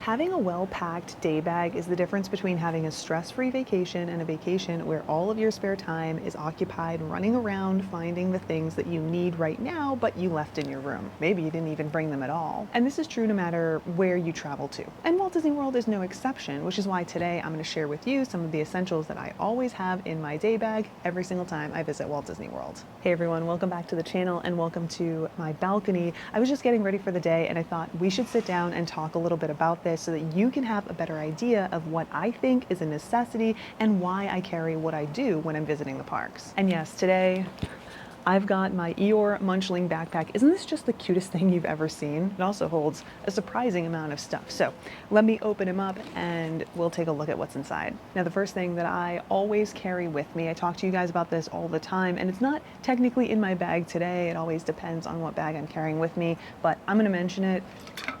Having a well-packed day bag is the difference between having a stress-free vacation and a vacation where all of your spare time is occupied running around finding the things that you need right now, but you left in your room. Maybe you didn't even bring them at all. And this is true no matter where you travel to. And Walt Disney World is no exception, which is why today I'm going to share with you some of the essentials that I always have in my day bag every single time I visit Walt Disney World. Hey everyone, welcome back to the channel and welcome to my balcony. I was just getting ready for the day and I thought we should sit down and talk a little bit about this so that you can have a better idea of what I think is a necessity and why I carry what I do when I'm visiting the parks. And yes, today I've got my Eeyore Munchling backpack. Isn't this just the cutest thing you've ever seen? It also holds a surprising amount of stuff. So let me open him up and we'll take a look at what's inside. Now, the first thing that I always carry with me, I talk to you guys about this all the time, and it's not technically in my bag today. It always depends on what bag I'm carrying with me, but I'm gonna mention it.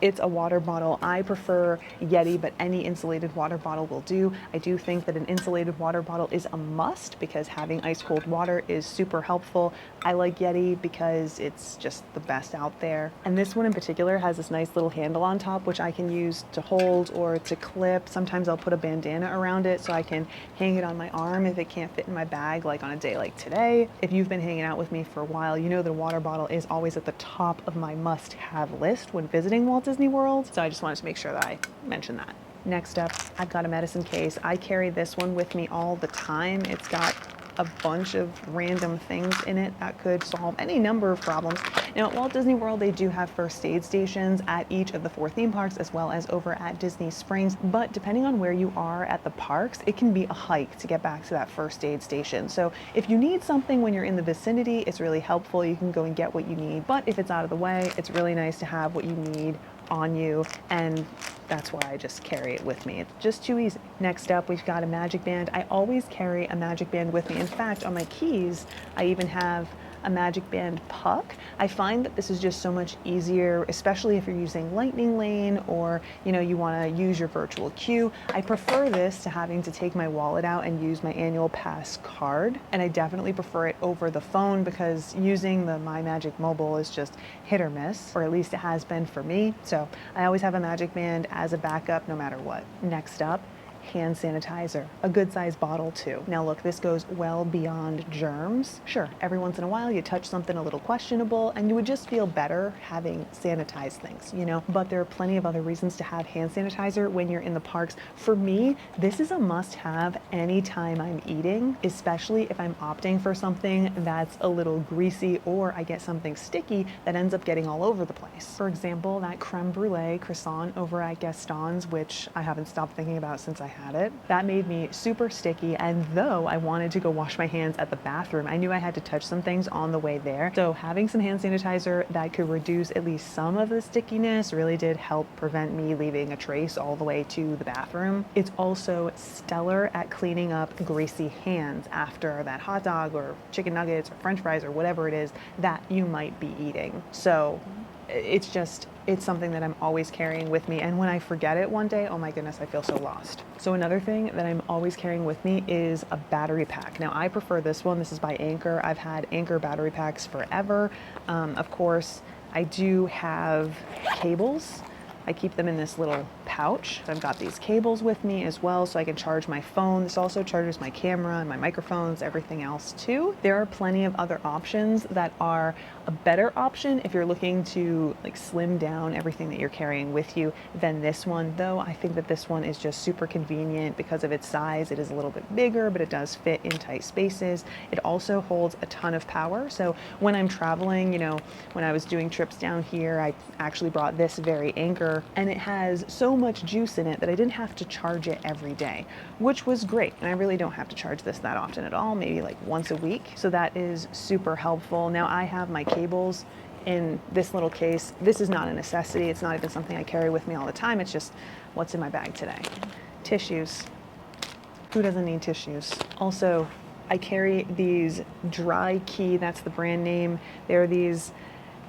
It's a water bottle. I prefer Yeti, but any insulated water bottle will do. I do think that an insulated water bottle is a must because having ice cold water is super helpful. I like Yeti because it's just the best out there. And this one in particular has this nice little handle on top, which I can use to hold or to clip. Sometimes I'll put a bandana around it so I can hang it on my arm if it can't fit in my bag, like on a day like today. If you've been hanging out with me for a while, you know that a water bottle is always at the top of my must-have list when visiting Walt Disney World. So I just wanted to make sure that I mentioned that. Next up, I've got a medicine case. I carry this one with me all the time. It's got a bunch of random things in it that could solve any number of problems. Now at Walt Disney World, they do have first aid stations at each of the 4 theme parks as well as over at Disney Springs, but depending on where you are at the parks, it can be a hike to get back to that first aid station. So if you need something when you're in the vicinity, it's really helpful. You can go and get what you need, but if it's out of the way, it's really nice to have what you need on you, and that's why I just carry it with me. It's just too easy. Next up, we've got a magic band. I always carry a magic band with me. In fact, on my keys, I even have a magic band puck. I find that this is just so much easier, especially if you're using Lightning Lane or you want to use your virtual queue. I prefer this to having to take my wallet out and use my annual pass card, and I definitely prefer it over the phone because using the My Magic Mobile is just hit or miss, or at least it has been for me. So I always have a magic band as a backup no matter what. Next up, hand sanitizer, a good sized bottle too. Now look, this goes well beyond germs. Sure, every once in a while you touch something a little questionable and you would just feel better having sanitized things, but there are plenty of other reasons to have hand sanitizer when you're in the parks. For me, this is a must have anytime I'm eating, especially if I'm opting for something that's a little greasy or I get something sticky that ends up getting all over the place. For example, that creme brulee croissant over at Gaston's, which I haven't stopped thinking about since I had it. That made me super sticky, and though I wanted to go wash my hands at the bathroom, I knew I had to touch some things on the way there. So having some hand sanitizer that could reduce at least some of the stickiness really did help prevent me leaving a trace all the way to the bathroom. It's also stellar at cleaning up greasy hands after that hot dog or chicken nuggets or french fries or whatever it is that you might be eating. So it's something that I'm always carrying with me, and when I forget it one day, oh my goodness, I feel so lost. So another thing that I'm always carrying with me is a battery pack. Now I prefer this one. This is by Anchor. I've had Anchor battery packs forever. Of course, I do have cables. I keep them in this little pouch. I've got these cables with me as well so I can charge my phone. This also charges my camera and my microphones, everything else too. There are plenty of other options that are a better option if you're looking to slim down everything that you're carrying with you than this one, though I think that this one is just super convenient because of its size. It is a little bit bigger, but it does fit in tight spaces. It also holds a ton of power. So when I'm traveling, when I was doing trips down here, I actually brought this very Anchor, and it has so much juice in it that I didn't have to charge it every day, which was great. And I really don't have to charge this that often at all, maybe like once a week. So that is super helpful. Now I have my cables in this little case. This is not a necessity. It's not even something I carry with me all the time. It's just what's in my bag today. Tissues. Who doesn't need tissues? Also, I carry these Dry Key, that's the brand name. They're these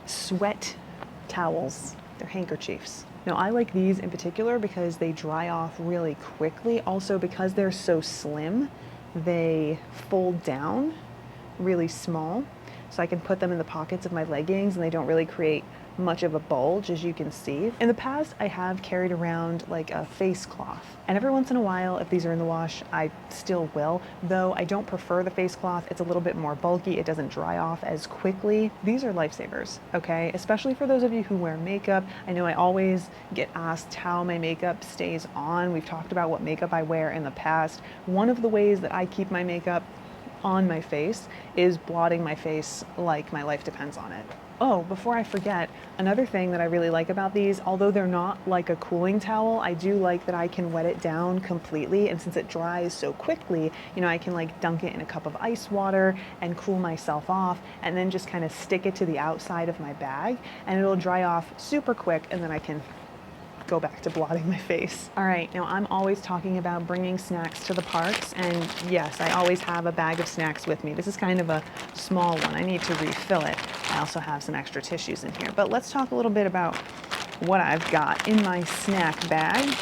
sweat towels. They're handkerchiefs. Now I like these in particular because they dry off really quickly. Also because they're so slim, they fold down really small. so I can put them in the pockets of my leggings and they don't really create much of a bulge, as you can see. In the past, I have carried around like a face cloth, and every once in a while, if these are in the wash, I still will, though I don't prefer the face cloth. It's a little bit more bulky. It doesn't dry off as quickly. These are lifesavers, okay? Especially for those of you who wear makeup. I know I always get asked how my makeup stays on. We've talked about what makeup I wear in the past. One of the ways that I keep my makeup on my face is blotting my face like my life depends on it. Oh, before I forget, another thing that I really like about these, although they're not like a cooling towel, I do like that I can wet it down completely. And since it dries so quickly, you know, I can like dunk it in a cup of ice water and cool myself off, and then just kind of stick it to the outside of my bag, and it'll dry off super quick, and then I can go back to blotting my face. All right, now I'm always talking about bringing snacks to the parks, and yes, I always have a bag of snacks with me. This is kind of a small one. I need to refill it. I also have some extra tissues in here, but let's talk a little bit about what I've got in my snack bag,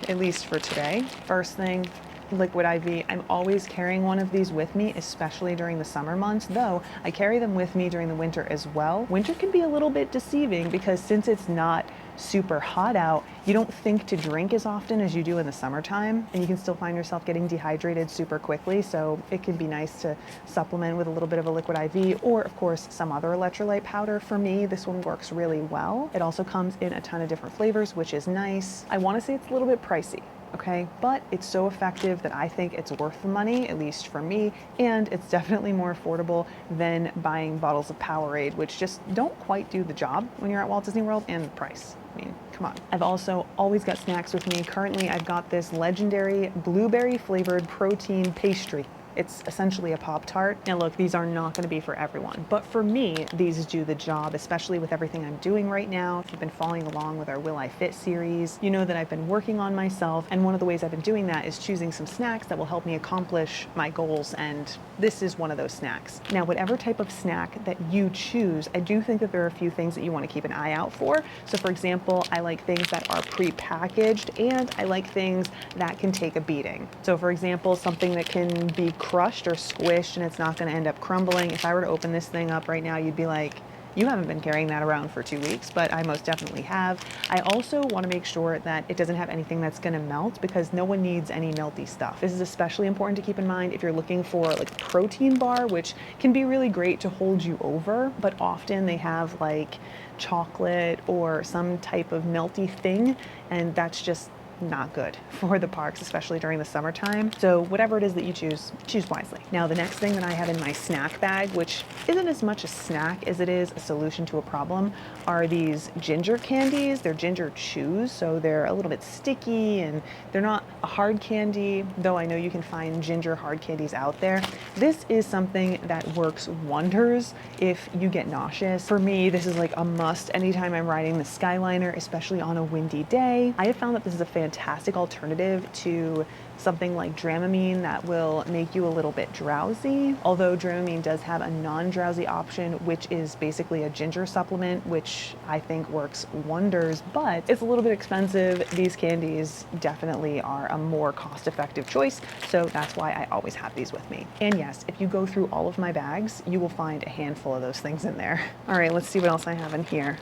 at least for today. First thing, liquid IV. I'm always carrying one of these with me, especially during the summer months, though I carry them with me during the winter as well. Winter can be a little bit deceiving because since it's not super hot out, you don't think to drink as often as you do in the summertime, and you can still find yourself getting dehydrated super quickly. So it can be nice to supplement with a little bit of a liquid IV, or of course some other electrolyte powder. For me, this one works really well. It also comes in a ton of different flavors, which is nice. I want to say it's a little bit pricey, okay, but it's so effective that I think it's worth the money, at least for me, and it's definitely more affordable than buying bottles of Powerade, which just don't quite do the job when you're at Walt Disney World, and the price. I mean, come on. I've also always got snacks with me. Currently, I've got this legendary blueberry flavored protein pastry. It's essentially a Pop-Tart. Now look, these are not gonna be for everyone, but for me, these do the job, especially with everything I'm doing right now. If you've been following along with our Will I Fit series, you know that I've been working on myself, and one of the ways I've been doing that is choosing some snacks that will help me accomplish my goals, and this is one of those snacks. Now, whatever type of snack that you choose, I do think that there are a few things that you wanna keep an eye out for. So for example, I like things that are pre-packaged, and I like things that can take a beating. So for example, something that can be crushed or squished and it's not going to end up crumbling. If I were to open this thing up right now, you'd be like, you haven't been carrying that around for 2 weeks, but I most definitely have. I also want to make sure that it doesn't have anything that's going to melt, because no one needs any melty stuff. This is especially important to keep in mind if you're looking for like a protein bar, which can be really great to hold you over, but often they have like chocolate or some type of melty thing, and that's just not good for the parks, especially during the summertime. So whatever it is that you choose wisely. Now, the next thing that I have in my snack bag, which isn't as much a snack as it is a solution to a problem, are these ginger candies. They're ginger chews, so they're a little bit sticky, and they're not a hard candy, though I know you can find ginger hard candies out there. This is something that works wonders if you get nauseous. For me, this is like a must anytime I'm riding the Skyliner, especially on a windy day. I have found that this is a fantastic alternative to something like Dramamine that will make you a little bit drowsy. Although Dramamine does have a non-drowsy option, which is basically a ginger supplement, which I think works wonders, but it's a little bit expensive. These candies definitely are a more cost-effective choice, so that's why I always have these with me. And yes, if you go through all of my bags, you will find a handful of those things in there. All right, let's see what else I have in here.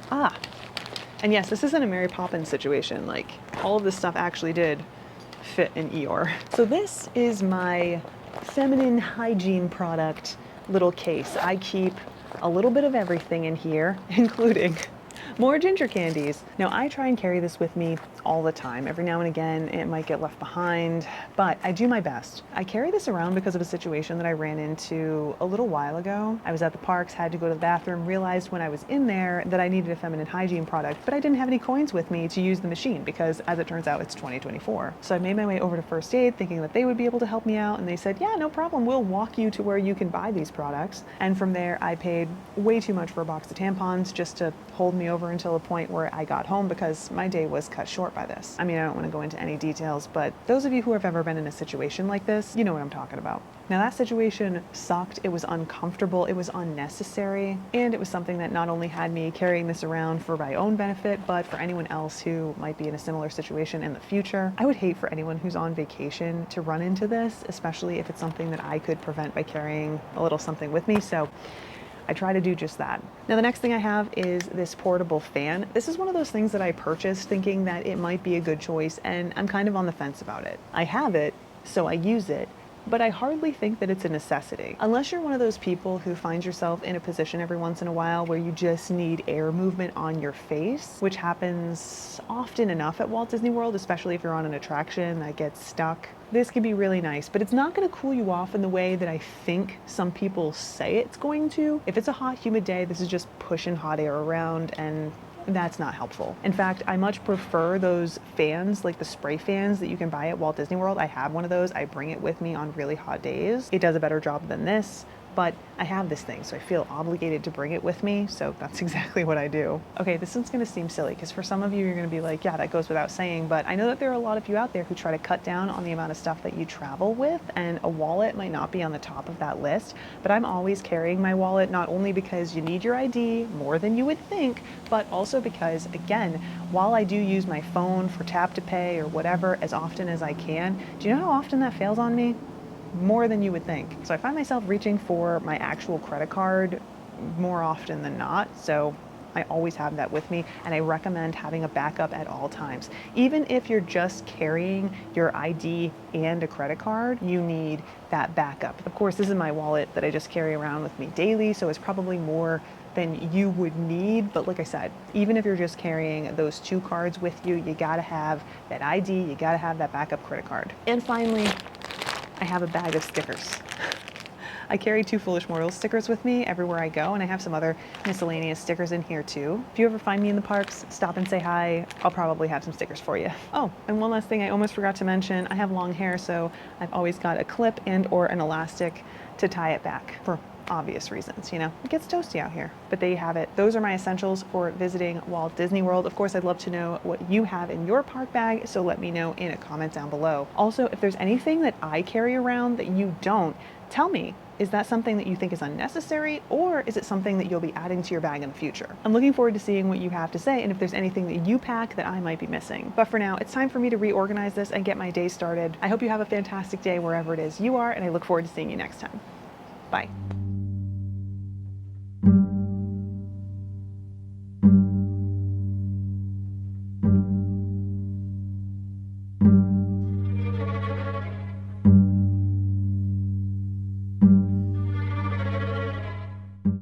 And yes, this isn't a Mary Poppins situation. Like, all of this stuff actually did fit in Eeyore. So this is my feminine hygiene product little case. I keep a little bit of everything in here, including more ginger candies. Now, I try and carry this with me all the time. Every now and again, it might get left behind, but I do my best. I carry this around because of a situation that I ran into a little while ago. I was at the parks, had to go to the bathroom, realized when I was in there that I needed a feminine hygiene product, but I didn't have any coins with me to use the machine because, as it turns out, it's 2024. So I made my way over to First Aid thinking that they would be able to help me out, and they said, yeah, no problem, we'll walk you to where you can buy these products. And from there, I paid way too much for a box of tampons just to hold me over until the point where I got home, because my day was cut short by this. I mean, I don't want to go into any details, but those of you who have ever been in a situation like this, you know what I'm talking about. Now, that situation sucked. It was uncomfortable, it was unnecessary, and it was something that not only had me carrying this around for my own benefit, but for anyone else who might be in a similar situation in the future. I would hate for anyone who's on vacation to run into this, especially if it's something that I could prevent by carrying a little something with me. So I try to do just that. Now, the next thing I have is this portable fan. This is one of those things that I purchased thinking that it might be a good choice, and I'm kind of on the fence about it. I have it, so I use it, but I hardly think that it's a necessity. Unless you're one of those people who finds yourself in a position every once in a while where you just need air movement on your face, which happens often enough at Walt Disney World, especially if you're on an attraction that gets stuck. This can be really nice, but it's not going to cool you off in the way that I think some people say it's going to. If it's a hot, humid day, this is just pushing hot air around, and that's not helpful. In fact, I much prefer those fans, like the spray fans that you can buy at Walt Disney World. I have one of those. I bring it with me on really hot days. It does a better job than this, but I have this thing, so I feel obligated to bring it with me, so that's exactly what I do. Okay, this is gonna seem silly, because for some of you, you're gonna be like, yeah, that goes without saying, but I know that there are a lot of you out there who try to cut down on the amount of stuff that you travel with, and a wallet might not be on the top of that list, but I'm always carrying my wallet, not only because you need your ID more than you would think, but also because, again, while I do use my phone for tap to pay or whatever as often as I can, do you know how often that fails on me? More than you would think. So I find myself reaching for my actual credit card more often than not. So I always have that with me, and I recommend having a backup at all times. Even if you're just carrying your ID and a credit card, you need that backup. Of course, this is my wallet that I just carry around with me daily, so it's probably more than you would need. But like I said, even if you're just carrying those two cards with you, you gotta have that ID, you gotta have that backup credit card. And finally, I have a bag of stickers. I carry 2 Foolish Mortals stickers with me everywhere I go, and I have some other miscellaneous stickers in here too. If you ever find me in the parks, stop and say hi. I'll probably have some stickers for you. Oh, and one last thing I almost forgot to mention, I have long hair, so I've always got a clip and or an elastic to tie it back for obvious reasons, you know, it gets toasty out here. But there you have it. Those are my essentials for visiting Walt Disney World. Of course, I'd love to know what you have in your park bag, so let me know in a comment down below. Also, if there's anything that I carry around that you don't, tell me. Is that something that you think is unnecessary, or is it something that you'll be adding to your bag in the future? I'm looking forward to seeing what you have to say and if there's anything that you pack that I might be missing. But for now, it's time for me to reorganize this and get my day started. I hope you have a fantastic day wherever it is you are, and I look forward to seeing you next time. Bye.